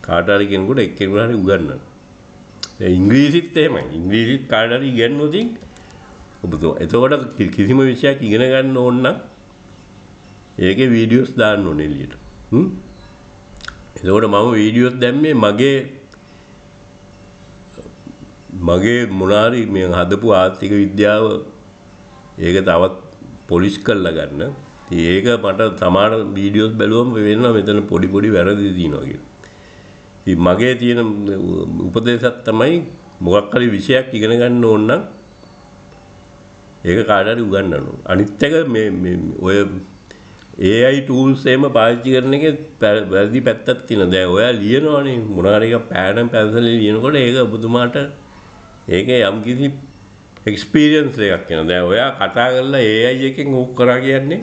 කාට හරි කෙනෙකුට එක්කෙනෙකුට හරි උගන්වන්න. දැන් ඉංග්‍රීසිත් එහෙමයි. ඉංග්‍රීසිත් කාට හරි ඉගෙනුවොත් එතකොට කිසිම විෂයක් ඉගෙන ගන්න ඕන නම් ඒකේ වීඩියෝස් දාන්න ඕනේ එළියට. එතකොට මම වීඩියෝස් දැම්මේ මගේ මොනාරි මේ හදපු ආර්ථික විද්‍යාව ඒක තවත් පොලිෂ් කරලා ගන්න. ඉතින් ඒක මට සමහර වීඩියෝස් බැලුවම වෙනවා මෙතන පොඩි වැරදි තියෙනවා කියලා. ඉතින් මගේ තියෙන උපදේශයක් තමයි මොකක් හරි විෂයක් ඉගෙන ගන්න ඕන නම් ඒක කාට හරි උගන්වන්න ඕන. අනිත් එක මේ ඔය AI tools එහෙම පාවිච්චි කරන එකේ වැරදි පැත්තක් තියෙනවා. දැන් ඔයා ලියනවනේ මොනවාරි එක පෑන පැන්සලෙන් ලියනකොට ඒක ඔබතුමාට ඒකේ යම් කිසි එක්ස්පීරියන්ස් එකක් වෙනවා. දැන් ඔයා කතා කරලා AI එකෙන් ඕක කරා කියන්නේ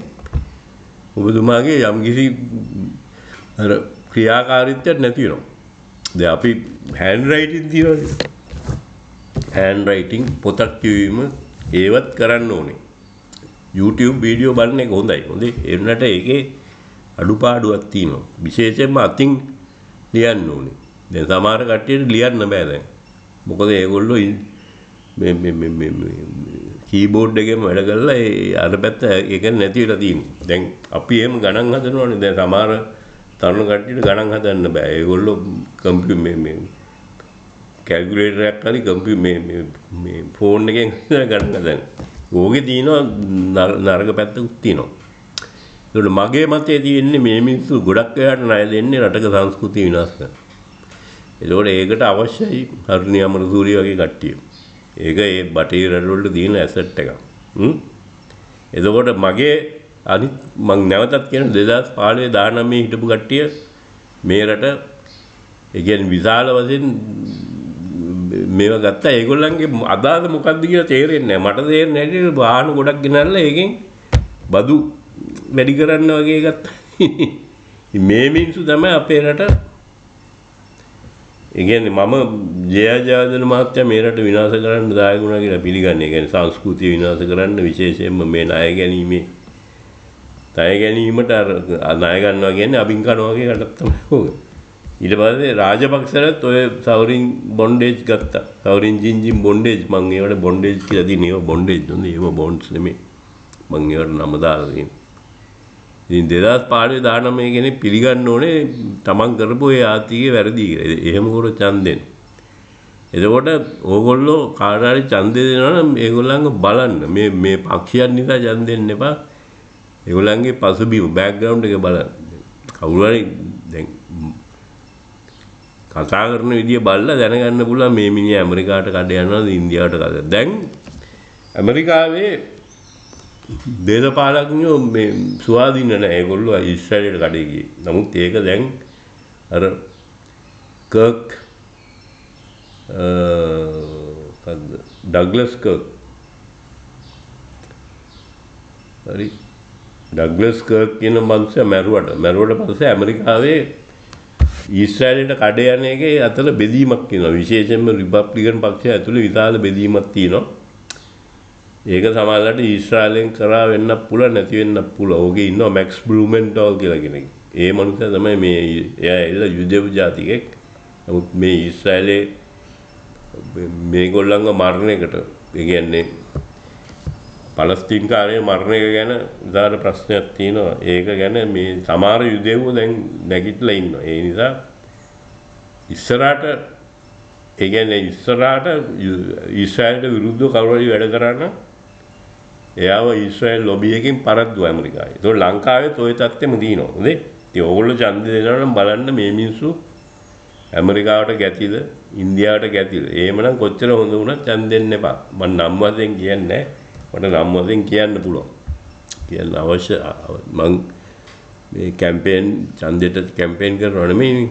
ඔබතුමාගේ යම් කිසි අර ක්‍රියාකාරීත්වයක් නැති වෙනවා. දැන් අපි හෑන්ඩ් රයිටින් තියෙනවනේ. හෑන්ඩ් රයිටින් පොතක් කියවීම ඒවත් කරන්න ඕනේ. YouTube වීඩියෝ බලන එක හොඳයි. ඒ වුණාට ඒකේ අඩුපාඩුවක් තියෙනවා. විශේෂයෙන්ම අතින් ලියන්න ඕනේ. දැන් සමහර කට්ටියට ලියන්න බෑ දැන්. මොකද ඒගොල්ලෝ මේ කීබෝඩ් එකෙන් වැඩ කරලා ඒ අර පැත්ත ඒක නැති වෙලා තියෙනවා. දැන් අපි එහෙම ගණන් හදනවනේ. දැන් සමහර තරුණ කට්ටියට ගණන් හදන්න බෑ. ඒගොල්ලෝ මේ කැල්කියුලේටරයක් හරි මේ ෆෝන් එකෙන් ගණන් හදන්නේ. ඕකේ තියෙනවා නරක පැත්තකුත් තියෙනවා. ඒකට මගේ මතය තියෙන්නේ මේ මිනිස්සු ගොඩක් වෙලාට ණය දෙන්නේ රටක සංස්කෘතිය විනාශ කරන්න. ඒකෝට ඒකට අවශ්‍යයි අරුණි අමරසූරිය වගේ කට්ටිය. ඒක ඒ බටහිර රටවල තියෙන ඇසට් එකක්. එතකොට මගේ අනිත් මම නැවතත් කියන 2015 19 හිටපු කට්ටිය මේ රට ඒ කියන්නේ විශාල වශයෙන් මේවා ගත්තා. ඒගොල්ලන්ගේ අදාළ මොකක්ද කියලා තේරෙන්නේ නැහැ. මට තේරෙන්නේ නැහැ වාහන ගොඩක් ගෙනල්ලා ඒකෙන් බදු වැඩි කරන්න වගේ ගත්තා. මේ මිනිස්සු තමයි අපේ රට ඒ කියන්නේ මම ජයජයවර්ධන මහත්තයා මේ රට විනාශ කරන්න දායක වුණා කියලා පිළිගන්නේ. ඒ කියන්නේ සංස්කෘතිය විනාශ කරන්න විශේෂයෙන්ම මේ ණය ගැනීමට අර ණය ගන්නවා කියන්නේ අබින් කරනවා වගේ රටක් තමයි ඕක. ඊට පස්සේ රාජපක්ෂලත් ඔය සවරින් බොන්ඩේජ් ගත්තා. සවරින් ජින්ජින් බොන්ඩේජ් මම ඒවට බොන්ඩේජ් කියලා දිනේ. ඒව බොන්ඩේජ් නෙමෙයි. ඒව බොන්ඩ්ස් නෙමෙයි. මම ඒවට නම දාලා තියෙනවා. ඉතින් 2015 19 කෙනෙක් පිළිගන්න ඕනේ තමන් කරපු ඒ ආර්ථිකයේ වැරදි කියලා. එහෙම කර ඡන්දෙන්. එතකොට ඕගොල්ලෝ කාට හරි ඡන්දෙ දෙනවා නම් ඒගොල්ලන්ව බලන්න. මේ පක්ෂයන් නිසා ඡන්දෙ දෙන්න එපා. ඒගොල්ලන්ගේ පසුබිම බෑග්ග්‍රවුන්ඩ් එක බලන්න. කවුරු හරි දැන් කතා කරන විදිය බලලා දැනගන්න පුළුවන් මේ මිනිහා ඇමරිකාවට කඩ යනවාද ඉන්දියාවට කඩ. දැන් ඇමරිකාවේ දේශපාලඥයෝ මේ ස්වාධීන නැහැ. ඒගොල්ලෝ ඊශ්‍රායලයට කඩේ ගියේ. නමුත් ඒක දැන් අර කර්ක් ඩග්ලස් කර්ක් හරි ඩග්ලස් කර්ක් කියන මනුස්සයා මැරුවට පස්සේ ඇමරිකාවේ ඊශ්‍රායලයට කඩ යන එකේ අතර බෙදීමක් තියෙනවා. විශේෂයෙන්ම රිපබ්ලිකන් පක්ෂය ඇතුළේ විශාල බෙදීමක් තියෙනවා. ඒක සමහරවිට ඊශ්‍රායලෙන් කරා වෙන්න පුළුවන් නැති වෙන්න පුළුවන්. ඕකේ ඉන්නවා මැක්ස් බ්ලූමෙන්ටල් කියලා කෙනෙක්. ඒ මනුස්සයා තමයි මේ එයා එල්ල යුදෙව් ජාතිකෙක්. නමුත් මේ ඊශ්‍රායලේ මේගොල්ලන්ව මරණයකට ඒ කියන්නේ පලස්තීන්කාරයේ මරණය ගැන විශාල ප්‍රශ්නයක් තියෙනවා. ඒක ගැන මේ සමහර යුදෙව්ව දැන් නැගිටලා ඉන්නවා. ඒ නිසා ඉස්සරහට ඒ කියන්නේ ඉස්සරහට ඊශ්‍රායලට විරුද්ධව කවුරු හරි වැඩ කරා නම් එයාව ඊශ්‍රායල් ලොබි එකකින් පරද්දුවා ඇමරිකාවේ. ඒක ලංකාවෙත් ওই තත්ත්වෙම තියෙනවා. හොඳේ. ඉතින් ඕගොල්ලෝ ඡන්දය දෙනවා නම් බලන්න මේ මිනිස්සු ඇමරිකාවට ගැතිද ඉන්දියාවට ගැතිද එහෙමනම් කොච්චර හොඳ වුණත් ඡන්ද දෙන්න එපා මම නම් වශයෙන් කියන්නේ මට නම් වශයෙන් කියන්න පුළුවන් කියන්න අවශ්‍ය මං මේ කැම්පේන් ඡන්දෙට කැම්පේන් කරනවා නෙමෙයි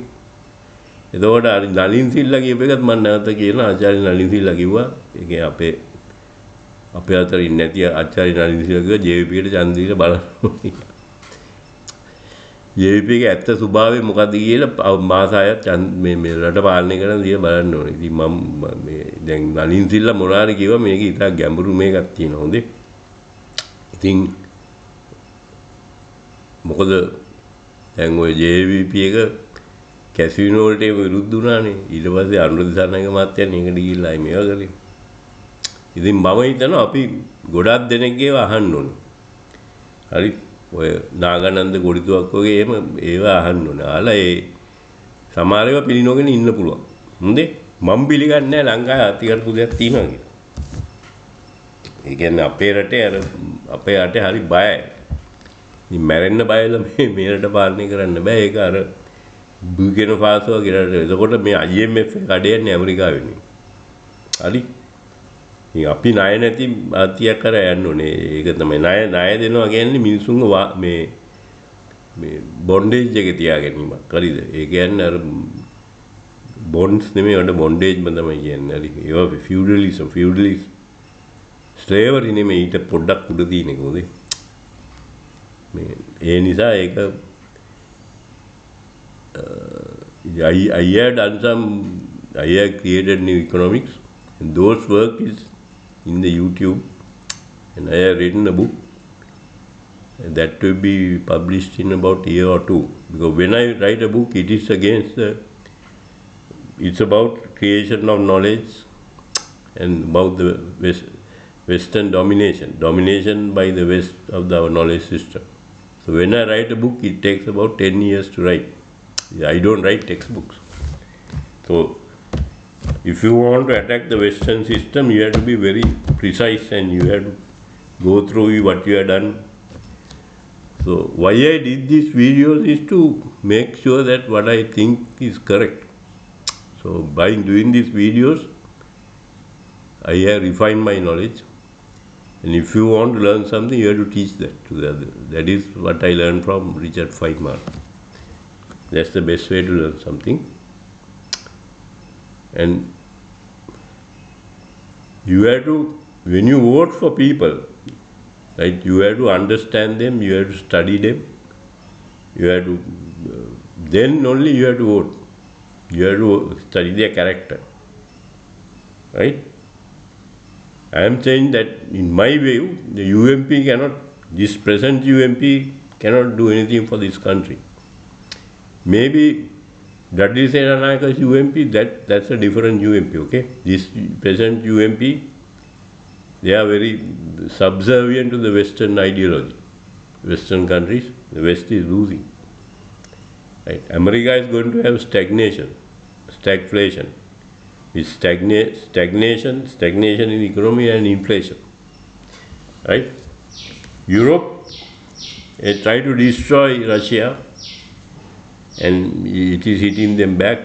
එතකොට අර නලින් සිල්ලා කියප එකත් මම නැවත කියන ආචාර්ය නලින් සිල්ලා කිව්වා ඒකේ අපේ අතර ඉන්නේ නැති ආචාර්ය නලින් සිල්ලා කිව්වා JVP ට ඡන්ද දීලා බලන්න JVP ගේ ඇත්ත ස්වභාවය මොකද්ද කියලා මාස 6ක් මේ රට පාලනය කරන දිහා බලන්න ඕනේ. ඉතින් මම මේ දැන් නලින් සිල්ලා මොනාරි කිව්වා මේක ඉතා ගැඹුරු මේකක් තියෙනවා හොඳේ. ඉතින් මොකද දැන් ওই JVP එක කැසිනෝ වලට විරුද්ධ වුණානේ. ඊට පස්සේ අනුර දිසානායක මහත්තයා ඒකට ගිහිල්ලා මේවා කළේ. ඉතින් මම හිතනවා අපි ගොඩක් දෙනෙක්ගේව අහන්න ඕනේ. හරි ඔය නාගානන්ද ගොඩිතුවක් වගේ එහෙම ඒවා අහන්න ඕනේ. ආලා ඒ සමහර ඒවා පිළිනොගෙන ඉන්න පුළුවන්. හොඳේ මම පිළිගන්නේ නැහැ ලංකාවේ අතිකරපු දෙයක් තියෙනවා කියලා. ඒ කියන්නේ අපේ රටේ අපේ රටේ හරි බයයි. ඉතින් මැරෙන්න බයලා මේ රට පාලනය කරන්න බෑ. ඒක අර බුකිනා ෆාසෝ කියලා. එතකොට මේ IMF එක කඩයන්නේ ඇමරිකාවෙන්නේ. හරි ඉතින් අපි ණය නැති ආතියක් කර යන්න ඕනේ. ඒක තමයි ණය දෙනවා කියන්නේ මිනිසුන්ව මේ බොන්ඩේජ් එකේ තියාගැනීමක්. හරිද? ඒ කියන්නේ අර බොන්ඩ්ස් නෙමෙයි වල බොන්ඩේජ්ම තමයි කියන්නේ. හරි. ඒවා ෆියුඩලිසම් ස්ලේවරි නෙමෙයි ඊට පොඩ්ඩක් උඩ තියෙන එක උදේ. මේ ඒ නිසා ඒක I had done some I have created new economics and those work is in the YouTube and I have written a book and that will be published in about a year or two because when I write a book it is against it's about creation of knowledge and about the Western domination by the West of our knowledge system. So when I write a book it takes about 10 years to write. I don't write textbooks. So if you want to attack the Western system, you have to be very precise and you have to go through what you have done. So why I did these videos is to make sure that what I think is correct. So by doing these videos, I have refined my knowledge. And if you want to learn something, you have to teach that to the other. That is what I learned from Richard Feynman. That's the best way to learn something. And you have to, when you vote for people, right, you have to understand them, you have to study them, you have to, then only you have to vote. You have to study their character. Right? I am saying that in my view, the UMP cannot, this present UMP cannot do anything for this country. Maybe Dudley Senanayaka's UMP, that's a different UMP, okay? This present UMP, they are very subservient to the Western ideology. Western countries, the West is losing. Right? America is going to have stagflation. With stagnation in economy and inflation. Right? Europe, they try to destroy Russia and it is hitting them back.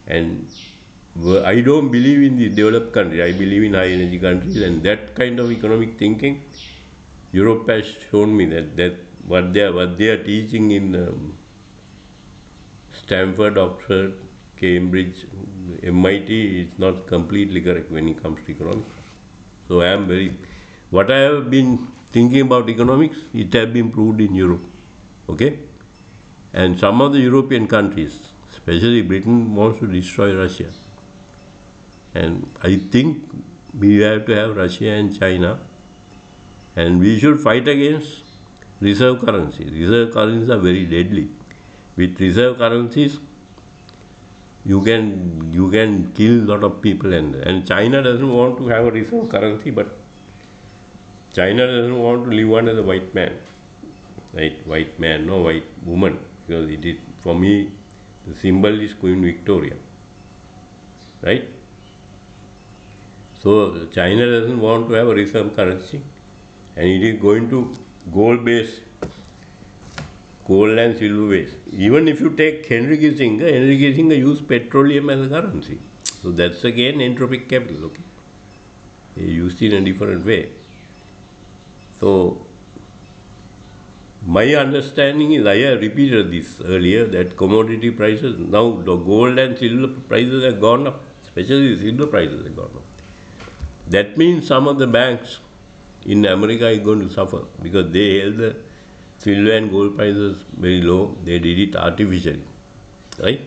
And I don't believe in the developed countries. I believe in high energy countries, and that kind of economic thinking, Europe has shown me that what they are teaching in Stanford, Oxford, Cambridge, MIT is not completely correct when it comes to economics. So I am what I have been thinking about economics, it has been proved in Europe. Okay? And some of the European countries, especially Britain, wants to destroy Russia. And I think we have to have Russia and China, and we should fight against reserve currency. Reserve currencies are very deadly. With reserve currencies, you can kill a lot of people, and China doesn't want to have a reserve currency, but China doesn't want to live under the white man, right? White man, no white woman, because it is, for me, the symbol is Queen Victoria, right? So China doesn't want to have a reserve currency, and it is going to gold-based gold and silver waste. Even if you take Henry Kissinger used petroleum as a currency. So that's again entropic capital, okay? He used it in a different way. So my understanding is, I have repeated this earlier, that commodity prices, now the gold and silver prices have gone up, especially silver prices have gone up. That means some of the banks in America are going to suffer because they held the silver and gold prices very low. They did it artificially, right?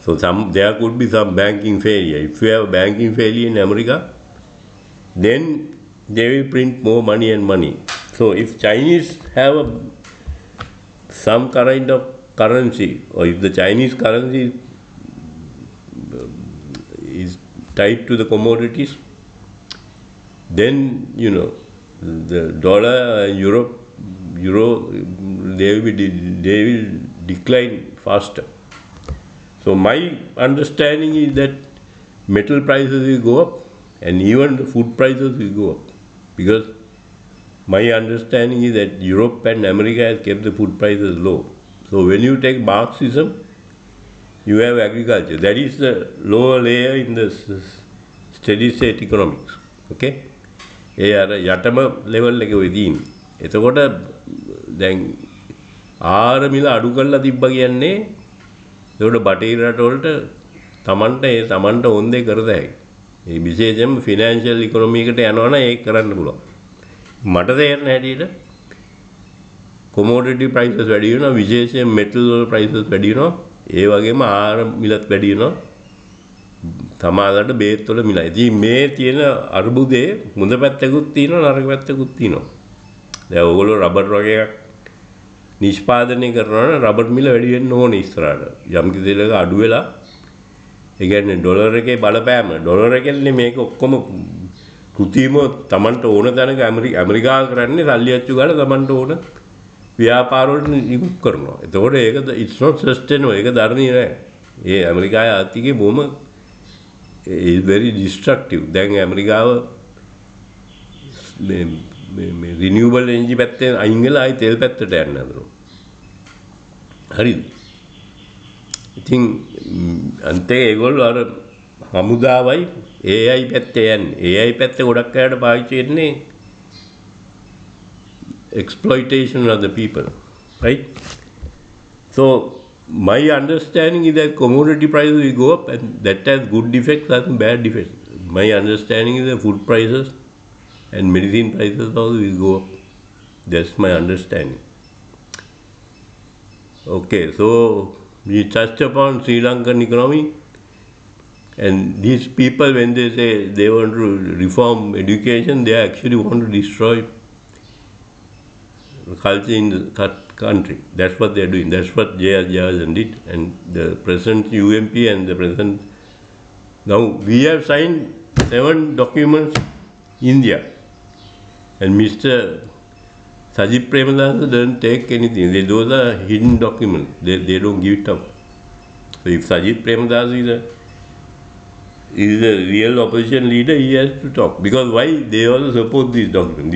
So there could be some banking failure. If you have a banking failure in America, then they will print more money and money. So if Chinese have some kind of currency, or if the Chinese currency is tied to the commodities, then the dollar, euro, they will decline faster. So my understanding is that metal prices will go up, and even the food prices will go up, because my understanding is that Europe and America has kept the food prices low. So when you take Marxism, you have agriculture. That is the lower layer in the steady state economics. Okay? ඒ අර යටම level එකේ ඔය තියෙන්නේ. එතකොට දැන් ආර මිල අඩු කරලා තිබ්බ කියන්නේ ඒකට බටහිර රටවලට තමන්ට ඕන දේ කරද හැකියි. මේ විශේෂයෙන්ම ෆිනෑන්ෂියල් ඉකොනොමි එකට යනවා නම් ඒක කරන්න පුළුවන්. මට තේරෙන හැටියට කොමෝඩිටි ප්‍රයිසස් වැඩි වෙනවා, විශේෂයෙන් මෙටල් වල ප්‍රයිසස් වැඩි වෙනවා. ඒ වගේම ආහාර මිලත් වැඩි වෙනවා. තමාලට බේත් වල මිලයි. ඉතින් මේ තියෙන අර්බුදේ හොඳ පැත්තකුත් තියෙනවා, නරක පැත්තකුත් තියෙනවා. දැන් ඕගොල්ලෝ රබර් වගේ එකක් නිෂ්පාදනය කරනවා නම් රබර් මිල වැඩි වෙන්න ඕනේ ඉස්සරහට. යම් කිසි දෙයක අඩු වෙලා, ඒ කියන්නේ ඩොලර් එකේ බලපෑම, ඩොලර් එකෙන්නේ මේක ඔක්කොම කෘතිම Tamanට ඕන තැනක ඇමරිකාව කරන්නේ සල්ලි අච්චු ගාලා Tamanට ඕන ව්‍යාපාර වලට නිකුත් කරනවා. එතකොට ඒක it's not sustainable. ඒක ධර්මීය නෑ. ඒ ඇමරිකාවේ ආර්ථිකය බොහොම is very destructive. දැන් ඇමරිකාව මේ renewable energy පැත්තෙන් අයින් වෙලා ආයි තෙල් පැත්තට යන්න හදනවා. හරිද? ඉතින් අන්තේ ඒගොල්ලෝ අර හමුදාවයි AI පැත්තේ යන්නේ. AI පැත්තේ ගොඩක් අයට පාවිච්චි වෙන්නේ exploitation of the people, right? So my understanding is that commodity prices will go up, and that has good effects and bad effects. My understanding is that food prices and medicine prices also will go up. That's my understanding. Okay, so we touched upon Sri Lankan economy, and these people, when they say they want to reform education, they actually want to destroy culture in the country. That's what they're doing. That's what J.R. Jayarajan did, and the present UMP and the present. Now we have signed 7 documents in India, and Mr. Sajid Premadasa doesn't take anything. Those are hidden documents. They don't give it up. So if Sajid Premadasa is a real opposition leader, he has to talk. Because why? They also support these documents.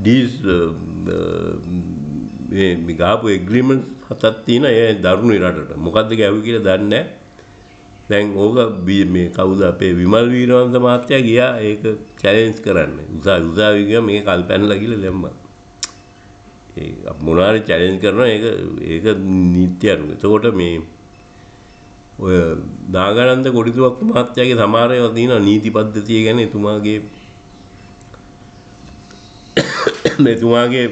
These මේ ගාපු එග්‍රීමන්ට්ස් හතක් තියෙන ඒ දරුණු රටට මොකද්ද ගැව්වේ කියලා දන්නේ නැහැ. දැන් ඕක මේ කවුද අපේ විමල් වීරවංශ මහත්තයා ගියා ඒක චැලෙන්ජ් කරන්න. උසාවි ගියා මේ කල්පැනලා කියලා දැම්මා. ඒ මොනවාරි චැලෙන්ජ් කරනවා ඒක නීති අනුව. එතකොට මේ ඔය නාගානන්ද කොඩිතුවක්ක මහත්තයාගේ සමහර ඒවා තියෙනවා නීති පද්ධතිය ගැන එතුමාගේ මෙතුමාගේ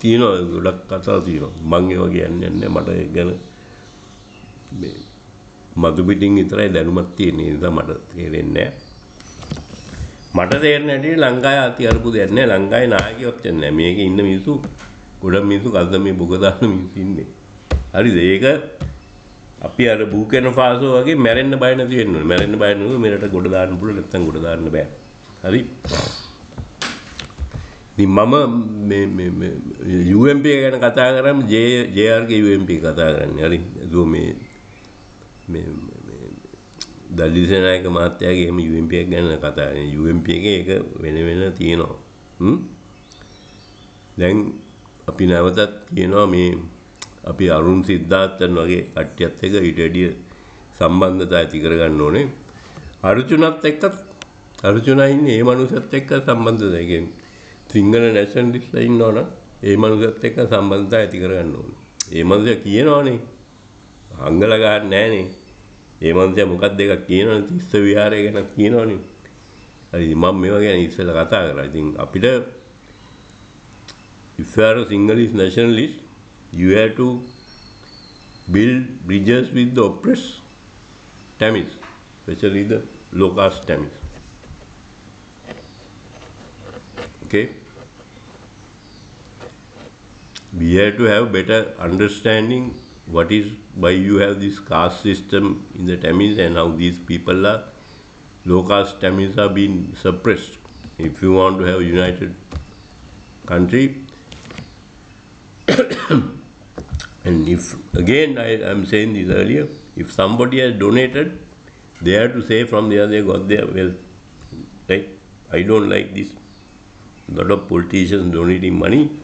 තියෙනවා ගොඩක් කතා තියෙනවා. මම ඒවා කියන්නේ නැහැ. මට ඒක ගැන මේ මතු පිටින් විතරයි දැනුමක් තියෙන නිසා මට තේරෙන්නේ නැහැ. මට තේරෙන හැටි ලංකාවේ අති අරුපුදයක් නැහැ. ලංකාවේ නායකයෙක් නැහැ. මේකේ ඉන්න මිනිස්සු ගොඩක් මිනිස්සු කල්ද මේ බොග දාන මිනිස්සු ඉන්නේ. හරිද? ඒක අපි අර බුකෙන ෆාසෝ වගේ මැරෙන්න බය නැති වෙන්න ඕනේ. මැරෙන්න බය නැතුව මෙරට ගොඩ දාන්න පුළුවන් නැත්නම් ගොඩ දාන්න බෑ. හරි? මම UMP ගැන කතා කරාම JR ගේ UMP කතා කරන්නේ. හරි. ඒක මේ දලිසනායක මහත්තයාගේ එම UMP ගැන කතා කරන්නේ. UMP එකේ ඒක වෙන තියෙනවා. දැන් අපි නැවතත් කියනවා මේ අපි අරුන් සිද්ධාර්ථන් වගේ කට්ටියත් එක්ක ඊට වැඩිය සම්බන්ධතා ඇති කරගන්න ඕනේ. අර්ජුනත් එක්ක අර්ජුනා ඉන්නේ ඒ මනුස්සයත් එක්ක සම්බන්ධතා. ඒ කියන්නේ සිංහල නැෂනලිස්ට්ලා ඉන්නවනම් ඒ මනුස්සයත් එක්ක සම්බන්ධතා ඇති කරගන්න ඕනේ. ඒ මනුස්සයා කියනවනේ අංගල ගන්න නැහනේ. ඒ මනුස්සයා මොකක්ද එකක් කියනවනේ තිස්ස විහාරය ගැන කියනවනේ. හරි මම මේවා ගැන ඉස්සෙල්ලා කතා කරා. ඉතින් අපිට if you are a Sinhalese nationalist, you have to build bridges with the oppressed Tamils, especially the low caste Tamils. Okay? We have to have better understanding what is why you have this caste system in the Tamils and how these people are low caste Tamils are being suppressed. If you want to have a united country, and if again I am saying this earlier, if somebody has donated, they have to say from there they got their wealth. Right? I don't like this. A lot of politicians donating money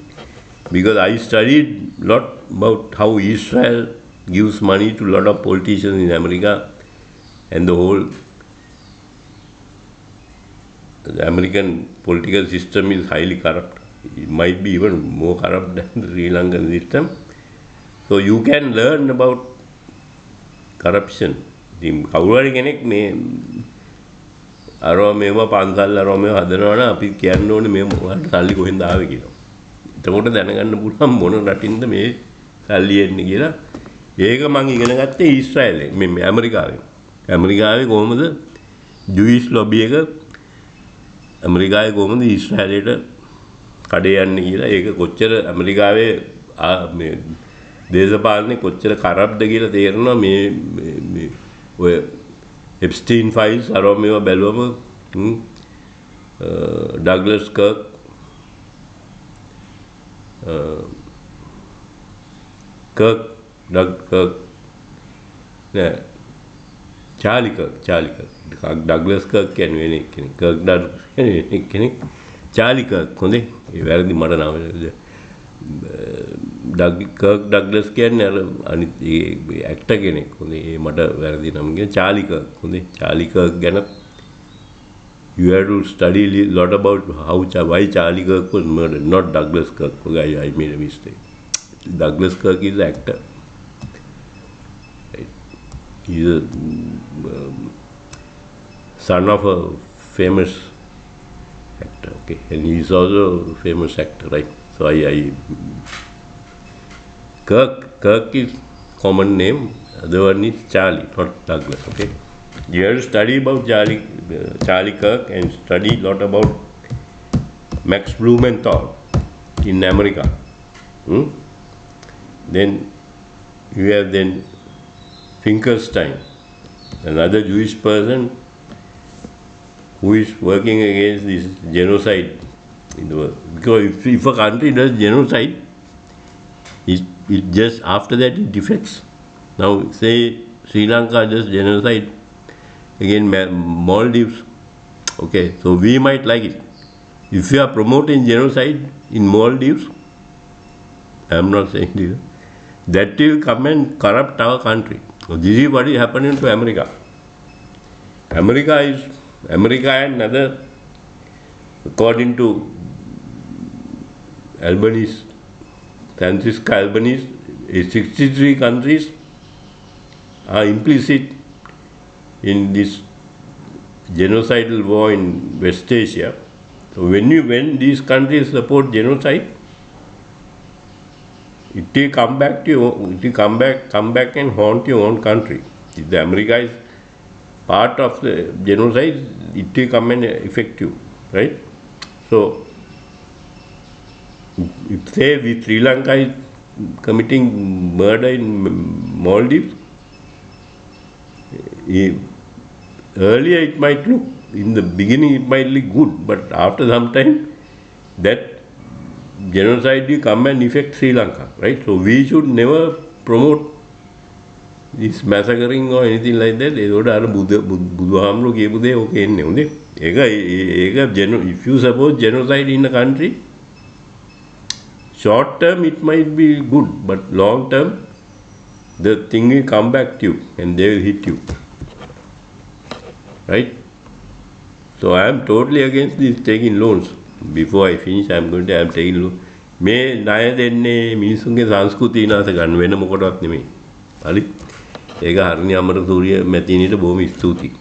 because I studied a lot about how Israel gives money to a lot of politicians in America, and the whole the American political system is highly corrupt. It might be even more corrupt than the Sri Lankan system. So you can learn about corruption. ඉතින් කවුරු හරි කෙනෙක් මේ අරව මේව පන්සල් අරව මේව හදනවනම් අපි කියන්න ඕනේ මේ මොකක්ද සල්ලි කොහෙන්ද ආවේ කියලා. එතකොට දැනගන්න පුළුවන් මොන රටින්ද මේ සල්ලි එන්නේ කියලා. ඒක මම ඉගෙන ගත්තේ ඊශ්‍රායලෙන් මේ ඇමරිකාවෙන්. ඇමරිකාවේ කොහොමද ජුයිෂ් ලොබි එක ඇමරිකාවේ කොහොමද ඊශ්‍රායලයට කඩේ යන්නේ කියලා. ඒක කොච්චර ඇමරිකාවේ මේ දේශපාලනේ කොච්චර කරප්ට්ද කියලා තේරෙනවා මේ ඔය එප්ස්ටීන් ෆයිල්ස් අරව මේවා බැලුවම ඩග්ලස් කර්ක් නෑ චාලි කර්ක් ඩග්ලස් කර්ක් කියන්නේ වෙන කෙනෙක්. කර්ක් ඩග්ලස් කෙනෙක් චාලි කර්ක් හොඳේ ඒ වැරදි මට නම කර්ක් ඩග්ලස් කියන්නේ අර අනිත් ඒ ඇක්ටර් කෙනෙක් හොඳේ ඒ මට වැරදි නම කියන්නේ චාලි කර්ක් හොඳේ. චාලි කර්ක් ගැන you have to study a lot about why Charlie Kirk was murdered, not Douglas Kirk. Okay, I made a mistake. Douglas Kirk is an actor. Right? He's a son of a famous actor. Okay, and he's also a famous actor, right? So Kirk is common name. The one is Charlie, not Douglas. Okay. You have to study about Charlie Kirk and study a lot about Max Blumenthal in America. Then you have then Finkelstein, another Jewish person who is working against this genocide in the world. Because if a country does genocide, it just after that it defects. Now say Sri Lanka does genocide again Maldives. Okay, so we might like it. If you are promoting genocide in Maldives, I am not saying this, that will come and corrupt our country. So this is what is happening to America. America and other, according to Albanese, Francisco Albanese, 63 countries are implicit in this genocidal war in West Asia. So when these countries support genocide, it will come back to you. It will come back and haunt your own country. If the America is part of the genocide, it will come and affect you, right? So if say Sri Lanka is committing murder in Maldives, earlier it might look, in the beginning it might look good, but after some time that genocide will come and affect Sri Lanka, right? So we should never promote this massacring or anything like that. ඒකට අර බුදුහාමුදුරුවෝ කියපු දේ ඕක එන්නේ හොඳේ. ඒක if you suppose genocide in a country, short term it might be good, but long term the thing will come back to you and they will hit you, right? So I am totally against this taking loans. Before I finish, I am taking loan. මේ ණය දෙන්නේ මිනිසුන්ගේ සංස්කෘතිය විනාශ ගන්න වෙන මොකටවත් නෙමෙයි. හරි? ඒක හරිනේ අමරසූරිය මැතිණියට බොහොම ස්තුතියි.